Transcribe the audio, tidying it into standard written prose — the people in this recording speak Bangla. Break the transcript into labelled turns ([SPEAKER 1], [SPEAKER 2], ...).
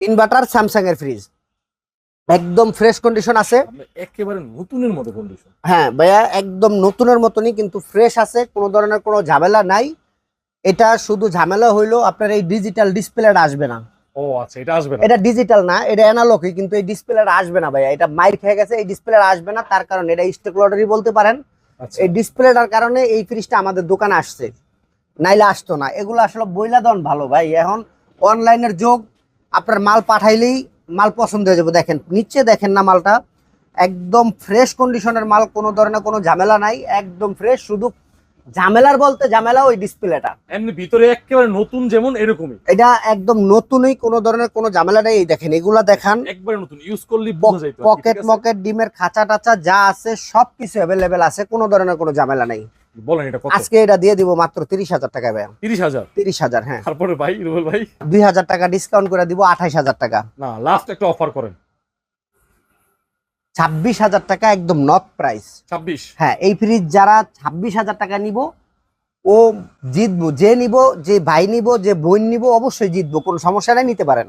[SPEAKER 1] ইনভার্টার স্যামসাং এর ফ্রিজ, একদম ফ্রেশ কন্ডিশন আছে।
[SPEAKER 2] একেবারে নতুনের মতো কন্ডিশন।
[SPEAKER 1] হ্যাঁ ভাইয়া, একদম নতুনের মতনই, কিন্তু ফ্রেশ আছে, কোনো ধরনের কোনো ঝামেলা নাই। এটা শুধু ঝামেলা হইলো আপনার এই ডিজিটাল ডিসপ্লেটা আসবে না।
[SPEAKER 2] ও আচ্ছা, এটা আসবে না।
[SPEAKER 1] এটা ডিজিটাল না, এটা অ্যানালগই, কিন্তু এই ডিসপ্লেটা আসবে না ভাইয়া, এটা মাইর খেয়ে গেছে, এই ডিসপ্লেটা আসবে না। তার কারণ এটা স্টক লটারি বলতে পারেন।
[SPEAKER 2] আচ্ছা
[SPEAKER 1] এই ডিসপ্লেটার কারণে এই ফ্রিজটা আমাদের দোকানে আসছে, নাইলে আসতো না। এগুলো আসলে বইলা দন ভালো ভাই, এখন অনলাইনের যুগ, আপনার মাল পাঠাইলেই মাল পছন্দ হয়ে যাবে। দেখেন নিচে, দেখেন না মালটা একদম ফ্রেশ কন্ডিশনের মাল, কোনো ধরনের কোনো ঝামেলা নাই, একদম ফ্রেশ। শুধু ঝামেলার বলতে ঝামেলা ওই ডিসপ্লেটা,
[SPEAKER 2] এমনি ভিতরে একেবারে নতুন যেমন এরকমই
[SPEAKER 1] এটা একদম নতুনই, কোনো ধরনের কোনো ঝামেলা নেই। এই দেখেন, এগুলা দেখান,
[SPEAKER 2] একবারে নতুন, ইউজ করলে বোঝা যাইতো আর কি,
[SPEAKER 1] পকেট
[SPEAKER 2] ঠিক আছে?
[SPEAKER 1] মকেট ডিমের খাঁচা টাচা যা আছে সবকিছু অ্যাভেলেবেল আছে, কোনো ধরনের কোনো ঝামেলা নেই।
[SPEAKER 2] বলেন এটা কত?
[SPEAKER 1] আজকে এটা দিয়ে দিব মাত্র 30,000 টাকা ভাইয়া।
[SPEAKER 2] 30,000?
[SPEAKER 1] 30,000, হ্যাঁ।
[SPEAKER 2] তারপরে ভাই রুবেল ভাই,
[SPEAKER 1] 2,000 টাকা ডিসকাউন্ট করে দিব, 28,000 টাকা।
[SPEAKER 2] না লাস্ট একটা অফার করেন।
[SPEAKER 1] 26,000 টাকা একদম নক প্রাইস।
[SPEAKER 2] 26?
[SPEAKER 1] হ্যাঁ, এই ফ্রিজ যারা 26,000 টাকা নিব ও জিতবো, যে নিব, যে ভাই নিব, যে বোন নিব, অবশ্যই জিতবো, কোনো সমস্যা নাই, নিতে পারেন।